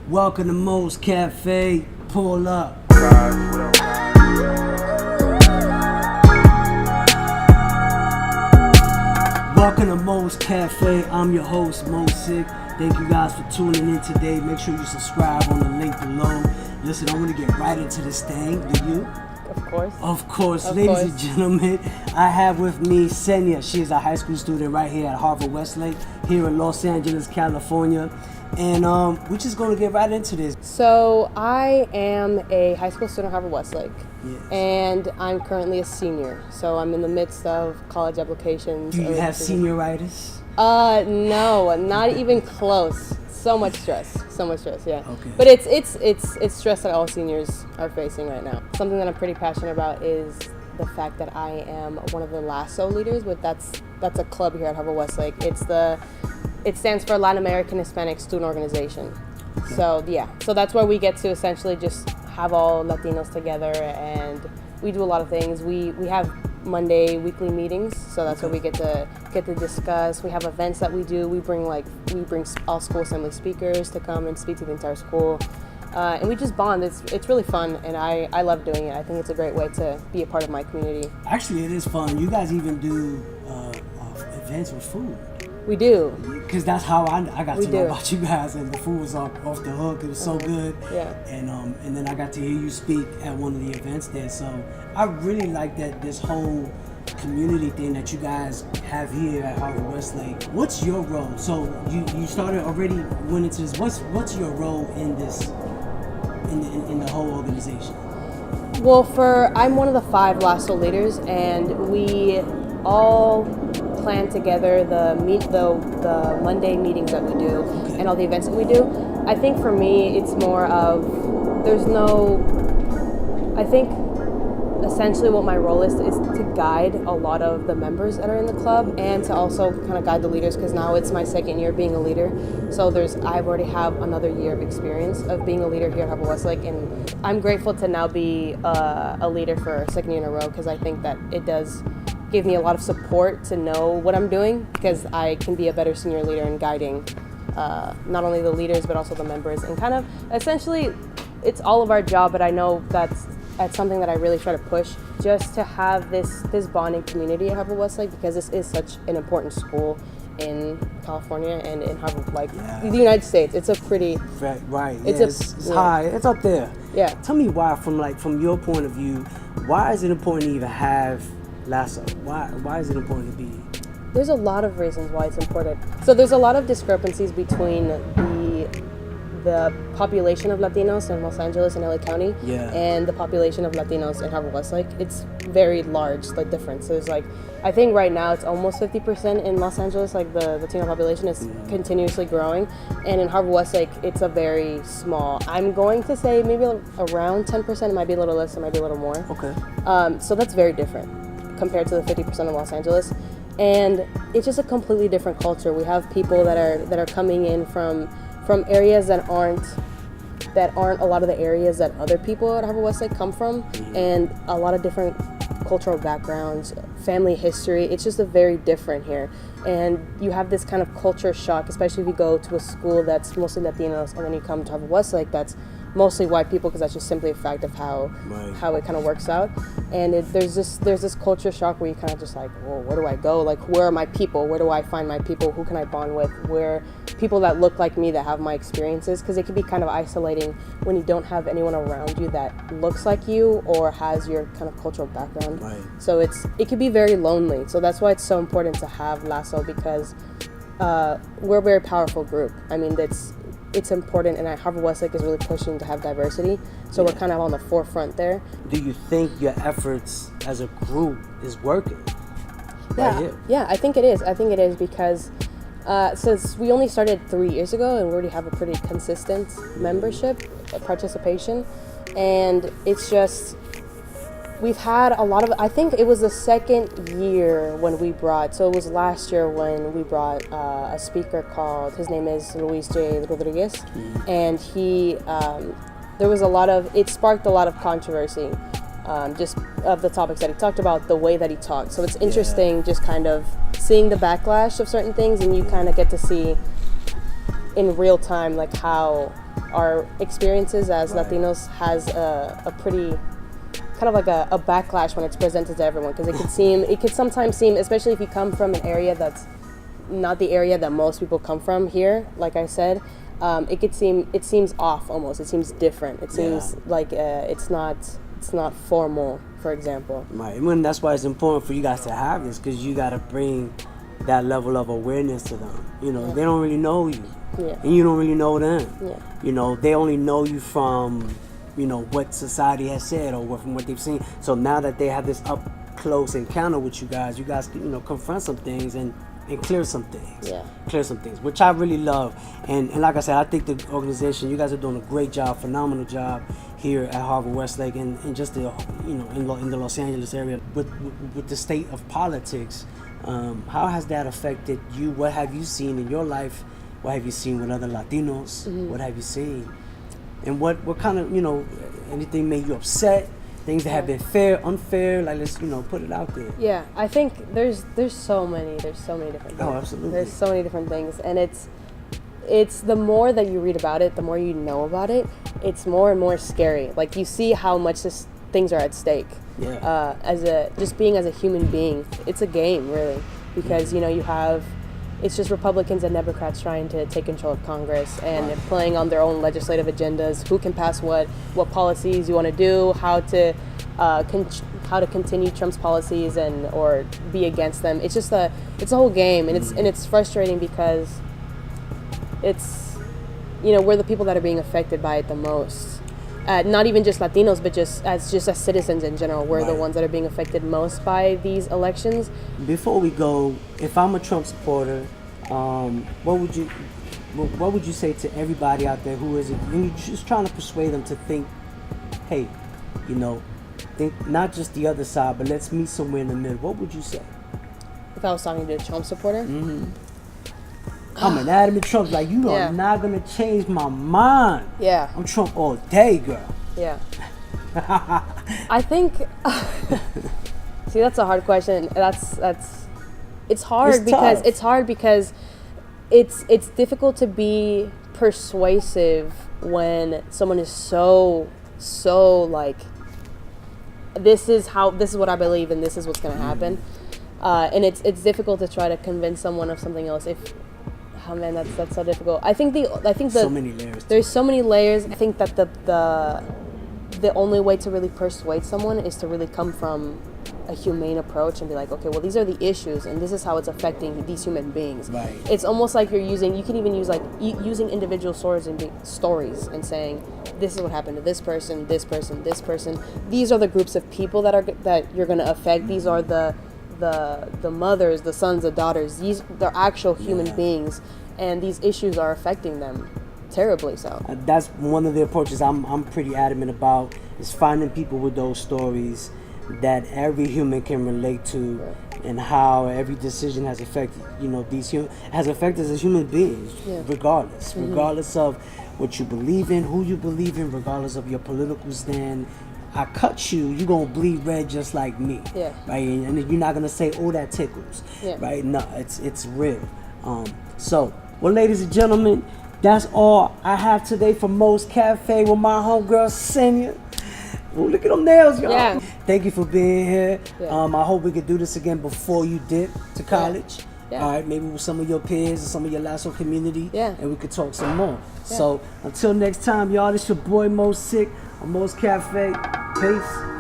Welcome to Mosik Café. Pull up. Welcome to Mosik Café. I'm your host, Mosik. Thank you guys for tuning in today. Make sure you subscribe on the link below. Listen, I want to get right into this thing. Do you? Of course. Ladies and gentlemen, I have with me Xenia. She is a high school student right here at Harvard Westlake, here in Los Angeles, California. And we're just going to get right into this. So I am a high school student at Harvard Westlake, Yes. and I'm currently a senior. So I'm in the midst of college applications. Do you have senioritis? No, not even close. So much stress, yeah. Okay. But it's stress that all seniors are facing right now. Something that I'm pretty passionate about is the fact that I am one of the LASO leaders, but that's a club here at Harvard Westlake. It stands for Latin American Hispanic Student Organization. Okay. So that's where we get to essentially just have all Latinos together, and we do a lot of things. We have Monday weekly meetings, so that's where we get to discuss. We have events that we do. We bring all school assembly speakers to come and speak to the entire school, and we just bond. It's really fun, and I love doing it. I think it's a great way to be a part of my community. Actually, it is fun. You guys even do events with food. We do. Because that's how I got to know about you guys, and the food was off the hook. It was so good. Yeah. And then I got to hear you speak at one of the events there. So I really like that this whole community thing that you guys have here at Harvard Westlake. What's your role? So you started already went into this. What's your role in this in the whole organization? Well, I'm one of the 5 LASO leaders, and we all plan together the Monday meetings that we do and all the events that we do. I think for me, it's more of I think essentially what my role is to guide a lot of the members that are in the club, and to also kind of guide the leaders, because now it's my second year being a leader. So I already have another year of experience of being a leader here at Harvard Westlake, and I'm grateful to now be a leader for a second year in a row, because I think that it does give me a lot of support to know what I'm doing, because I can be a better senior leader in guiding not only the leaders but also the members, and kind of essentially it's all of our job. But I know that's something that I really try to push, just to have this bonding community at Harvard Westlake, because this is such an important school in California and in Harvard, the United States. It's a pretty right. It's high. It's up there. Yeah. Tell me why, from your point of view, why is it important to even have LASO? Why is it important to be? There's a lot of reasons why it's important. So there's a lot of discrepancies between the population of Latinos in Los Angeles and LA County and the population of Latinos in Harvard Westlake. It's very large, the difference. There's I think right now it's almost 50% in Los Angeles, the Latino population is continuously growing. And in Harvard Westlake, it's a very small, I'm going to say maybe around 10%, it might be a little less, it might be a little more. Okay. So that's very different compared to the 50% of Los Angeles. And it's just a completely different culture. We have people that are coming in from areas that aren't a lot of the areas that other people at Harvard Westlake come from, and a lot of different cultural backgrounds, family history. It's just very different here, and you have this kind of culture shock, especially if you go to a school that's mostly Latinos, and then you come to Harvard Westlake that's mostly white people, because that's just simply a fact of how it kind of works out. And there's this culture shock where you kind of just well, where do I go? Where are my people? Where do I find my people? Who can I bond with? Where people that look like me, that have my experiences? Because it can be kind of isolating when you don't have anyone around you that looks like you or has your kind of cultural background. Right. So it can be very lonely. So that's why it's so important to have LASO, because we're a very powerful group. I mean, it's important, and Harvard Westlake is really pushing to have diversity, so we're kind of on the forefront there. Do you think your efforts as a group is working? Yeah, I think it is because since we only started 3 years ago, and we already have a pretty consistent membership participation, and it's just we've had a lot of, I think it was the second year when we brought, so it was last year when we brought a speaker called, his name is Luis J. Rodriguez, and he, there was a lot of, it sparked a lot of controversy, just of the topics that he talked about, the way that he talked. So it's interesting just kind of seeing the backlash of certain things, and you kind of get to see in real time, like how our experiences as Latinos has a pretty kind of like a backlash when it's presented to everyone, because it could sometimes seem, especially if you come from an area that's not the area that most people come from here, like I said, it seems off almost. It seems different. It seems like it's not formal, for example. Right, and that's why it's important for you guys to have this, because you got to bring that level of awareness to them. You know, they don't really know you, and you don't really know them. You know, they only know you from, you know, what society has said or from what they've seen. So now that they have this up close encounter with you guys can, you know, confront some things and clear some things. Clear some things, which I really love. And like I said, I think the organization, you guys are doing a great job, phenomenal job here at Harvard Westlake and just the, you know, in the Los Angeles area with the state of politics. How has that affected you? What have you seen in your life? What have you seen with other Latinos? What have you seen? And what kind of, you know, anything made you upset? Things that have been fair, unfair, like, let's, you know, put it out there. Yeah, I think there's so many different things. Oh, absolutely. There's so many different things, and it's the more that you read about it, the more you know about it, it's more and more scary. Like, you see how much things are at stake. Just being as a human being, it's a game, really, because, you know, it's just Republicans and Democrats trying to take control of Congress and playing on their own legislative agendas. Who can pass what policies you want to do, how to continue Trump's policies or be against them. It's just a whole game, and it's frustrating because it's, you know, we're the people that are being affected by it the most. Not even just Latinos, but just as citizens in general, we're the ones that are being affected most by these elections. Before we go, if I'm a Trump supporter, what would you say to everybody out there who is, and you're just trying to persuade them to think, hey, you know, think not just the other side, but let's meet somewhere in the middle? What would you say? If I was talking to a Trump supporter? I'm an adamant Trump. Like, you are not going to change my mind. Yeah. I'm Trump all day, girl. Yeah. I think... See, that's a hard question. It's hard because it's difficult to be persuasive when someone is so like, this is what I believe and this is what's going to happen. And it's difficult to try to convince someone of something else. Oh man, that's so difficult. I think so many layers. There's so many layers. I think that the only way to really persuade someone is to really come from a humane approach and be like, okay, well, these are the issues and this is how it's affecting these human beings. Right. It's almost like you can even use like using individual stories and saying, this is what happened to this person, this person, this person. These are the groups of people that you're going to affect. These are the mothers, the sons, the daughters. They're actual human beings, and these issues are affecting them terribly. So that's one of the approaches I'm pretty adamant about, is finding people with those stories that every human can relate to, and how every decision has affected, you know, has affected us as human beings, regardless of what you believe in, who you believe in, regardless of your political stand. I cut you, you're gonna bleed red just like me. Right? And you're not gonna say, oh, that tickles. Right? No, it's real. So, well, ladies and gentlemen, that's all I have today for Mosik Café with my homegirl Xenia. Well, look at them nails, y'all. Thank you for being here. I hope we could do this again before you dip to college. All right, maybe with some of your peers and some of your Lasso community, and we could talk some more. So until next time, y'all, this your boy Mosik on Mosik Café. Peace.